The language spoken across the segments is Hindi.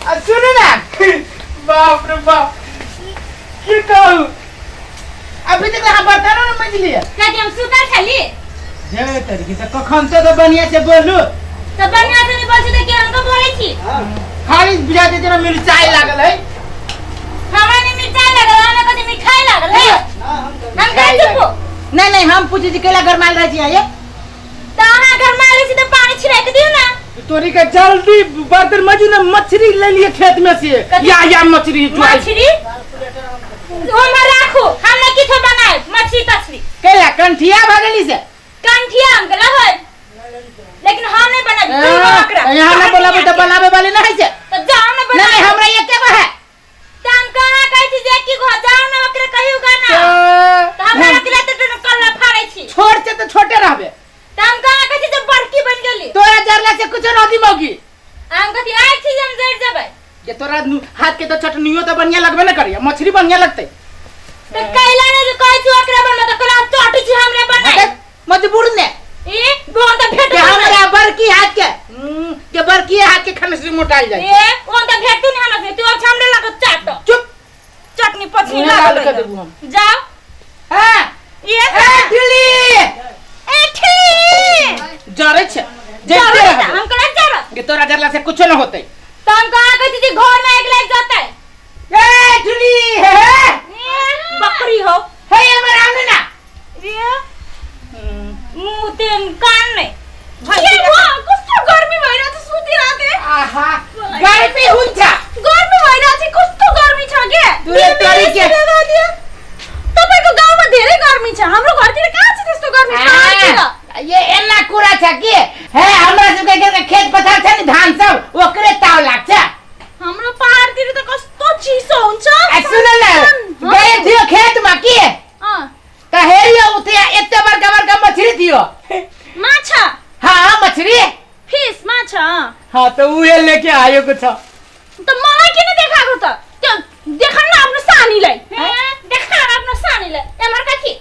सुनो ना बाप रे बाप ये कहूँ अभी तक हम बता रहा ना मछली क्या हम सुता खाली जे तरीके से कखन तो बढ़िया से बोलू तो बढ़िया से नहीं बोल दे के हमको बोले छी खाली बुझा दे तेरा मिर्चाई लागल है हमरा ने मिर्चाई लागल हमरा कदी मिठाई लागल है हम कह चुप नहीं हम पूछे जी केला घर माल रही है तो हां घर में आले से तो पानी छिड़क दियो ना तोरी का जल्दी बर्तन मजू ने मछली ले लिए खेत में से या मछली मछली ओ में राखो हमने किथो बनाए मछली तछली केला कंठिया भगली से कंठिया हम गला है लेकिन हम नहीं बना यहां ना बोलाबे तो बनावे वाले नहीं है तो जाओ ना बना नहीं हमरा एक के है तम कहां कहै छी जे की घर जाओ ना ओकरे कहियो गाना तो हमरा अकेला तो कल्ला फाड़ै छी छोड़ से तो छोटे रहबे तम कहां कहै छी जे बड़की बन गेली तोरा जरला से कुछ नदी मौगी हम कहती आइ छी हम जर जेबै ये तोरा हाथ के तो चटनियो तो बढ़िया लगबे न करिया मछली बढ़िया लगतै तो कैला ने कहै छी ओकरे बन तो कला चटी छी हमरे बनाए मजबूर ने ए बोन तो भेट हमरा बड़की हाथ के बड़की हाथ के खाने से मोटाई जाय ए ओन तो भेटू नहीं हमरा से तू अब हमरे लग चाट चुप चटनी पछी लागल जाओ हां ये ढिली जरे छे जेते हम कला जरा ये तोरा जरला से कुछ न होतै तो हम कहां कहै छी घर में एक लाग जाता है ए ढिली है बकरी हो हे हमर आने ना ये मुंह तेन कान नहीं ये वो कुछ तो गर्मी भइरा छ सुती राते आहा गर्मी हुन्छ गर्मी भइरा छ कुछ तो गर्मी छ के दुरे तोरी के तपाईको गाउँमा धेरै गर्मी छ हाम्रो घरतिर कहाँ छ त्यस्तो गर्मी ये एना कुरा छ के हे हमरा सबके के खेत पथार छ नि धान सब ओकरे ताव लाग्छ हाम्रो पहाडतिर त कस्तो चिसो हुन्छ सुन न गए थियो खेत में के त हेरियो उते एते बड़का मछली थियो माछा हां मछली फिश माछा हां तो उहे लेके आयो को छ त मलाई किन देखाको त त्यो देखन न आफ्नो सानीलाई देखा आफ्नो सानीलाई एमर कथि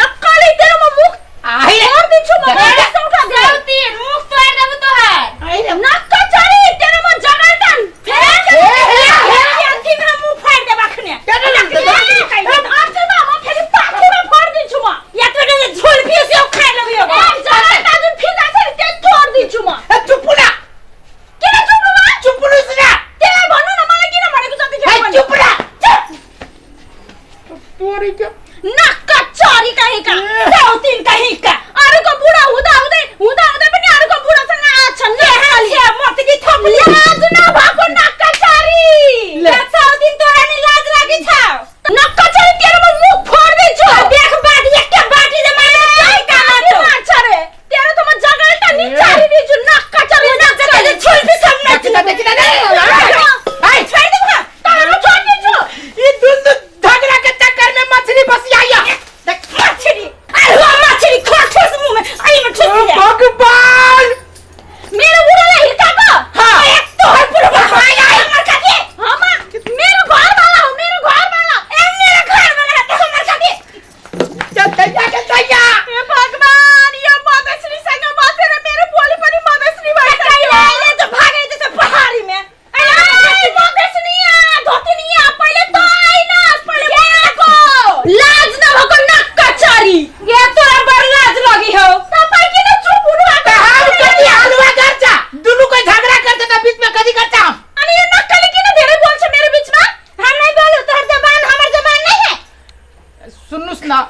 नक्कली तेरो म मुख आई और दिन्छु म पैसा उठा दे साउती मुख तोड देबु तोहार आई नक्क चरी तेरो म जगल्टन फेरि म मुख फाड दे बखने केना लाग्छ आछे म फेरि पाखुरा फाड दिन्छु म यात्रा के झोल फिस यो खाइ लेबे यो जगल्टा जुन फिजा छ त्यो तोड दिन्छु म चुप ना किन चुप न चुप ना तेलाई भन्नु न मलाई किन भनेको जति है चुप ना तोरी के नक्क चरी कहीका साउतीन कहीका अरुको बुढा हुँदा हुँदै पनि अरुको बुढासँग आछन् न मर्तिकी थपली लाज नभएको नक्क चरी ला साउतीन तोरा नि लाज लागि छ नक्क चरी तेरो म मुख फोड दिन्छु देख बाटी एक बाटी ले मारे कामा माछ रे तेरो त म जगल्टा नि चरी दिन्छु नक्क चरी नक्क चरी छुल्पी सम्म देखिन हाय छोड दे म तारा छोड दिन्छु ई दुनु झगड़ा के चक्कर में मछली फंस आया देख मछली अरे मछली खोस मुंह में आई म छुप भगवान मेरो बुढालाई हिर्काको हां एक तो हर पुरो भाइ आइ मर्का के हमा मेरो घरवाला हो मेरो घरवाला ए मेरो घरवाला त मर्का के जाके ए भगवान यो मधेश्री सँग बसेर मेरो पोली पनि मधेश्री भइसक्यो अहिले त भागै जस पहाडी में ए मधेश्रीया धोतिनिया पहिले त आइनस् पहिले भएको लाज नभको नक्क चरी ये तोरा बड लाज लगी हो तपाई किन चुप हुनु भएको हम कति हलवा गर्छ दुनु कोई झगड़ा गर्छ त बीच में कदी गर्छ अनि यो नक्कली किन धेरै बोल्छ मेरो बीचमा हम नै बोलु तोहर जबान हमर जबान नै है सुन्नुस् न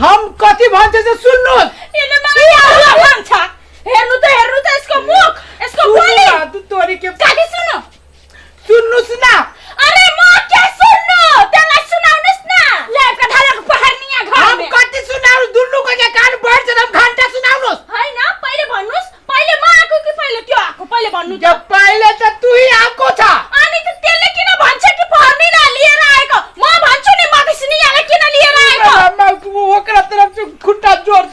हम कति भन्छ से सुन्नुस् यसले मलाई आउला भन्छ हेर्नु त यसको मुख यसको बोली तू तोरी के काटी सुन्नु सुन्नुस् न अरे म के सुन्नु त्यसलाई सुनाउनुस् न लेका ढालाको पहाडनिया घर हम कति सुनाउ दुनु को के कान बढ्छ त हम घण्टा सुनाउनुस् हैन पहिले भन्नुस् पहिले म आको कि पहिले त्यो आको पहिले भन्नु त जब पहिले त तू ही आको छ अनि त त्यसले किन भन्छ कि फर्नीला लिएर आएको म भन्छु नि मधेश्रीयाले किन लिएर आएको म ओकरा तरफ से खुट्टा जोर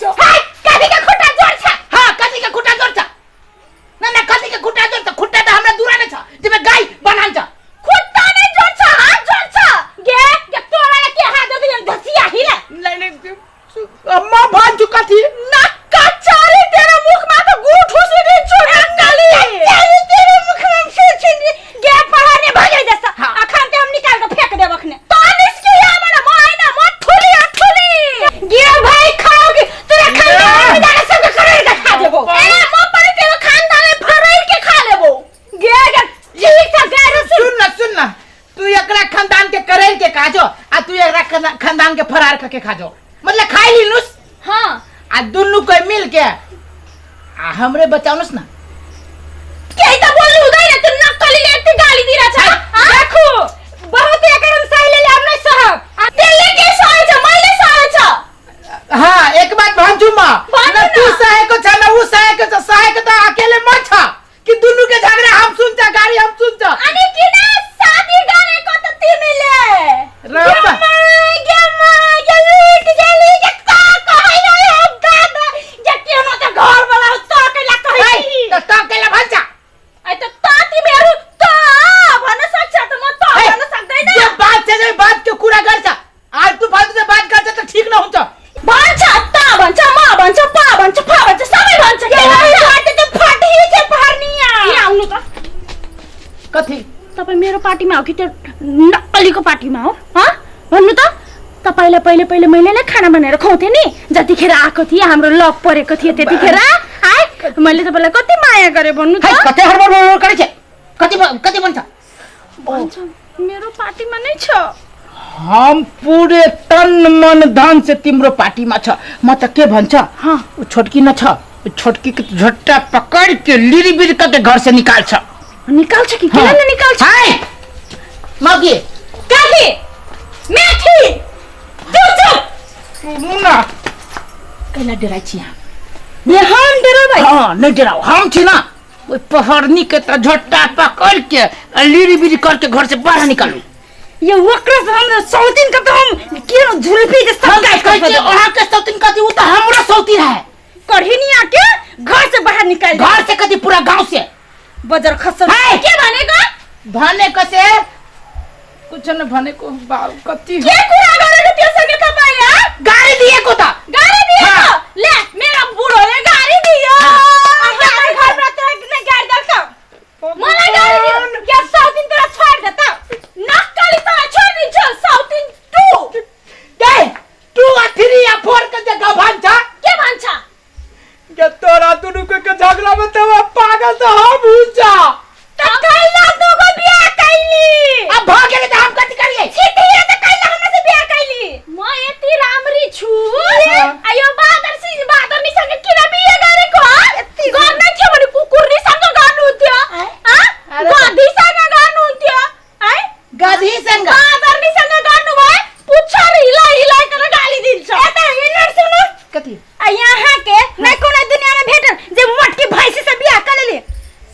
तू एक खानदान के फरार करके खा जाओ मतलब खाई लीनुस। हाँ आ दुनु कोई मिल के आ हमरे बचाउनुस ना। के त बोल्नु हुँदैन त्यो नक्कली यति गाली दिइराछ। देखो बहुत एकर हम सही ले हम नहीं सहब। आ तेले के सहे छ मैले सहे छ। हाँ एक बात भन्छु म न तू सहेको छ न उ सहेको छ। सहेको त अकेले म छ कि दुनु के झगडा हम सुन्छ गाडी हम सुन्छ। अनि किन शादी गरेको त तिमीले? रम्बा ये लूट गेली के का कहै नै हम दादा जे के न त घर वाला त केला कहै त केला भन्छ। ai त तिमीहरु त भन्न सक्छ त म त भन्न सक्दैन। जे बात छ जे बात के कुरा गर्छ। आज तू फाल्तु से बात गर्छ त ठीक न हुन्छ। भन्छ त भन्छ म भन्छ पा भन्छ फा भन्छ सबै भन्छ। के फाटे त फाटी छ पार्निया। यहाँ आउनु त। कथि तपाई मेरो पार्टीमा हो कि त्यो नक्कलीको पार्टीमा हो? ह भन्नु त। तपाईलाई पहिले पहिले मैले नै खाना बनाएर खुवाउँथे नि जतिखेर आको थिए हाम्रो लभ परेको थियो त्यतिखेर। आइ मैले तपाईलाई कति माया गरे भन्नु त। कति हरबर करे छ कति कति भन्छ भन्छ मेरो पार्टीमा नै छ। हम पूरे तन मन धन से तिम्रो पार्टीमा छ। म त के भन्छ हाँ छोटकी न छ छोटकी के झट्टा पकड़ के लिरी बिरी करके घर से निकाल्छ। निकाल्छ कि किन न निकाल्छ? हाय मगी काकी मेथी चुप मुन्ना कैला डराइ छी ये हम डरो भाई। हां नहीं डराओ हम छी ना वो पहरनी के त झट्टा पकड़ के लिरी बिरी करके घर से बाहर निकालू। ये वक्र से हम सौतीन का तो हम किन झुलपी के सब गाय कहै ओहा के सौतीन कथि उ त हमरो सौतीन है। करहिनी आके घर से बाहर निकाल घर से कथि पूरा गांव से बजार खसर के भनेको? भनेको से कुछ न भनेको बाउ कति के कुरा गरेको त्यो सँगै तपाईले? गाडी दिएको त गाडी दिएको ले मेरो बुढोले गाडी दियो। हाम्रो घरमा त किन गाडी दल्छ? मलाई गाडी दियो के सौतीन तेरा छोड दे त नक्कली त छोड दिन्छ सौतीन 2 दे 2 या 3 या 4 के जगह भन्छ के भन्छ? के तोरा दुनु के झगडा में त पागल त हम हुन्छ। त कैला दोगो बिहा कैली अब भागेले त हम कति करिए? छिटिए त कैला हमरा से बिहा कैली? म यति राम्री छु आयो बादर नि सँग किन बिहा गरेको? यति गर्न थियो भने कुकुरनी सँग गर्नु हुन्थ्यो। ह गधी सँग गर्नु हुन्थ्यो। है गधी सँग बादर नि सँग गर्नु भए पुच्छर हिलाइ कर गाली दिन्छ। एता हिँड्न सुनु कति यहाँ के नै कुनै दुनियामा भेटन जे मोटकी भैंसी से बिहा करेले।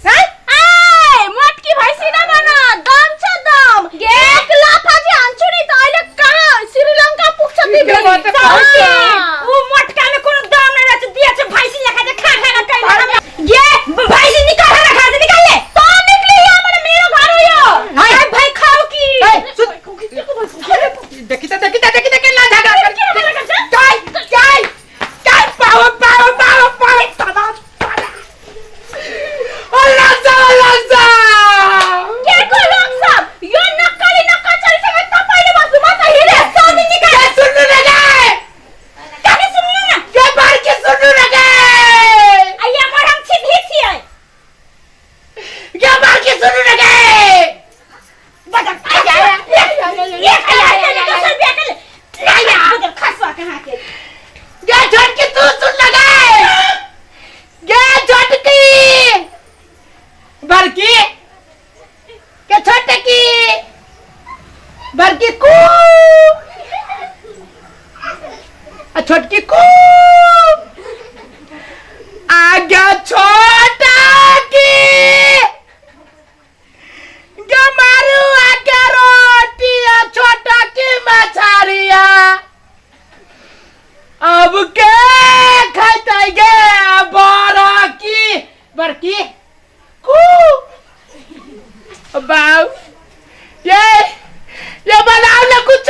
है आइ मोटकी भैंसी न बना दम छ दम एक लाफा जे हान्छु नि त अहिले कहाँ श्रीलंका पुग्छ तिमी। उ मोटका में कुनै दम नै रहेछ दिएछ भैंसी लेखा जे खा खा कैला ये भैंसी निकाल खा दे निकाल ले त निक्ले यहाँबाट मेरो घर हो यो। हाय भाइ खाऊ कि देखि त के ला झगडा कर जाई पाव तना अल्लाह के को लोग सब यो नक्कली नक्कली सँग तपाईले बस्नु म त हिरे सौदी निकाल सुन्नु न गए काके सुन्नु न के बार के सुन्नु न गए आया मरम छी भिसी है के बार के सुन्नु न गए बजा आया ये आया दोसर बिहा कर आया बजा खसवा कहां के गे झटकी तू सुन न गए गे झटकी बरकी के छोटकी बरकी को छोटकी को आगे छोटा की गमारू आगे रोटिया छोटा की मछारिया अब के खाते गे बरकी को बाऊ ये बनाओ ना कुछ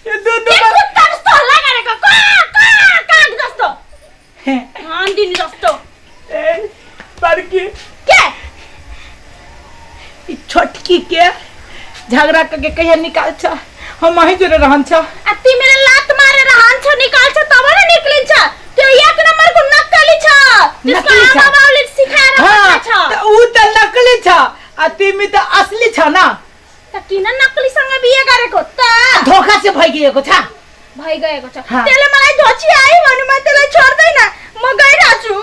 ये दोनों कुत्ता जस्तो लगारेको काग जस्तो आन्दिनी जस्तो बरकी के छोटकी के झगड़ा करके कहिया निकाल्छ हम वही जोरे रहन्छ। आ तिमीले लात मारेर हान्छ निकाल्छ तब न निक्लिन्छ। त्यो एक नम्बर को नक्कली छ त्यसको आमा बाउले सिकाएर छ। त उ त नकली छ आ तिमी त असली छ न। त किन नक्कलीसँग बिहे गरेको त? गएको छ भइगएको छ हाँ। त्यसले मलाई धोची आयो भने म त्यसलाई छोड्दैन म गइरहेको छु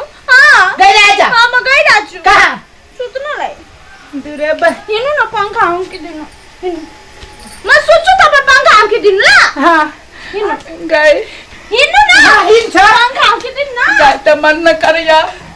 गइरहेछ म गइरहेको छु कहाँ सुत्नलाई दुरे बा हिँड्नु न पंखा आउँकिदिनु हिँड्नु म सुत्छु तपाईँ पंखा आउँकिदिनु ल हिँड्नु गए हिँड्नु न हिँड्छ पंखा आउँकिदिनु न त मन न कर यार